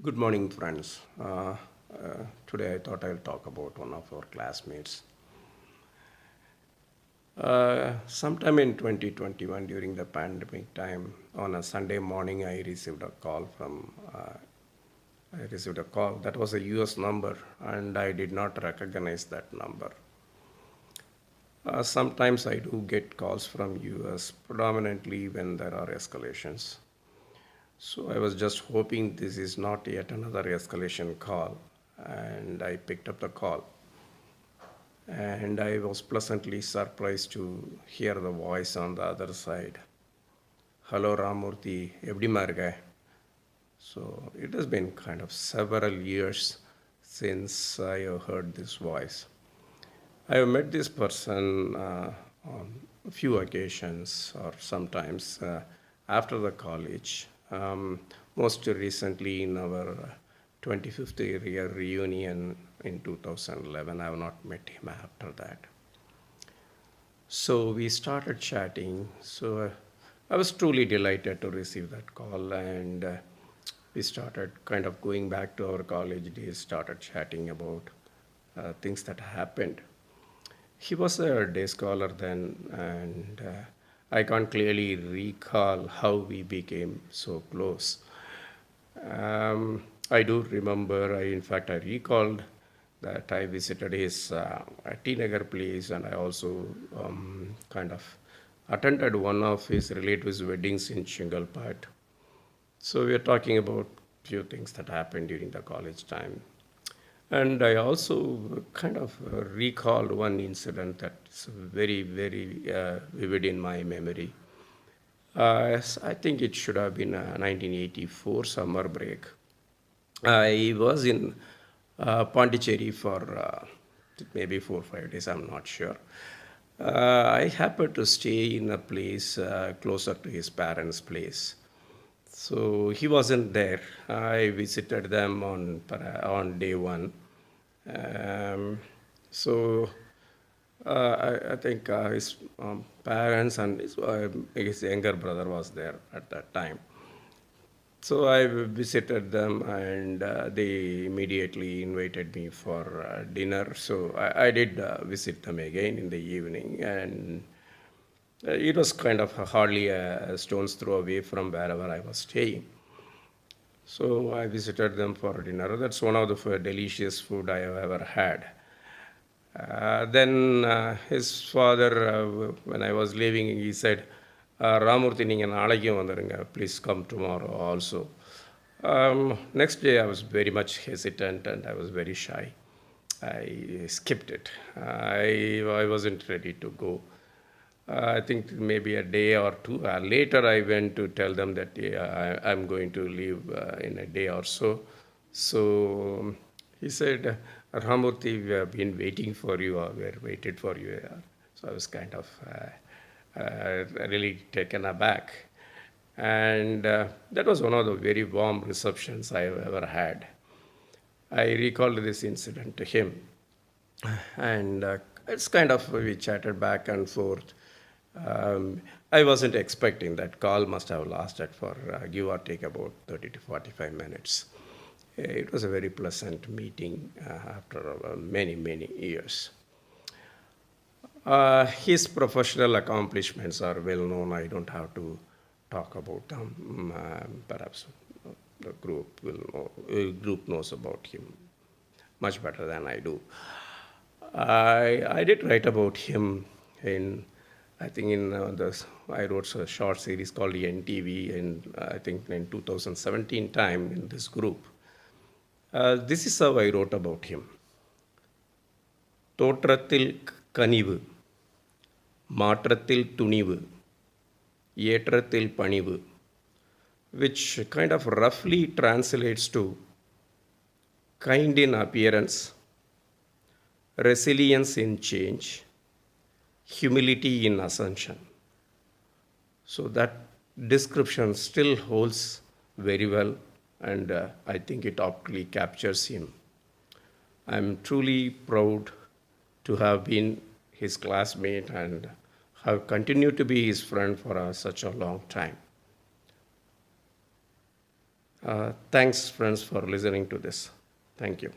Good morning, friends. Today I thought I'll talk about one of our classmates. Sometime in 2021, during the pandemic time, on a Sunday morning, I received a call. That was a US number, and I did not recognize that number. Sometimes I do get calls from US, predominantly when there are escalations. So I was just hoping this is not yet another escalation call, and I picked up the call. And I was pleasantly surprised to hear the voice on the other side. Hello, Ramurthy, எப்படிம்மா இருக்க? So it has been kind of several years since I have heard this voice. I have met this person on a few occasions or sometimes after the college. Most recently in our 25th year reunion in 2011. I have not met him after that. So we started chatting. So I was truly delighted to receive that call, and we started kind of going back to our college days, started chatting about things that happened. He was a day scholar then, and I can't clearly recall how we became so close. I do remember, in fact, I recalled that I visited his T-Nagar place, and I also kind of attended one of his relatives' weddings in Chingalpat. So we are talking about few things that happened during the college time. And I also kind of recalled one incident that's very, very vivid in my memory. I think it should have been 1984 summer break. I was in Pondicherry for maybe 4 or 5 days, I'm not sure. I happened to stay in a place closer to his parents' place. So he wasn't there. I visited them on day one. Um, so I think his parents and his younger brother was there at that time. So I visited them, and they immediately invited me for dinner. So I did visit them again in the evening, and it was kind of hardly a stone's throw away from wherever I was staying. So I visited them for dinner. That's one of the delicious food I have ever had. Then his father, when I was leaving, he said, Ramurthy, நீங்கள் நாளைக்கும் வந்துடுங்க, please come tomorrow also. Next day, I was very much hesitant and I was very shy. I skipped it. I wasn't ready to go. I think maybe a day or two later, I went to tell them that I'm going to leave in a day or so. So he said, Ramurthy, we have been waiting for you, or we are waited for you. So I was kind of really taken aback. And that was one of the very warm receptions I have ever had. I recalled this incident to him, and it's kind of we chatted back and forth. I wasn't expecting that call must have lasted for give or take about 30 to 45 minutes. It was a very pleasant meeting after many, many years. His professional accomplishments are well known. I don't have to talk about them. Perhaps the group knows about him much better than I do. I did write about him in, I think I wrote a short series called the NTV I think in 2017 time in this group. This is how I wrote about him. தோற்றத்தில் கனிவு, மாற்றத்தில் துணிவு, ஏற்றத்தில் பணிவு, which kind of roughly translates to kind in appearance, resilience in change, humility in ascension. So that description still holds very well, and I think it aptly captures him. I'm truly proud to have been his classmate and have continued to be his friend for such a long time. Thanks, friends, for listening to this. Thank you.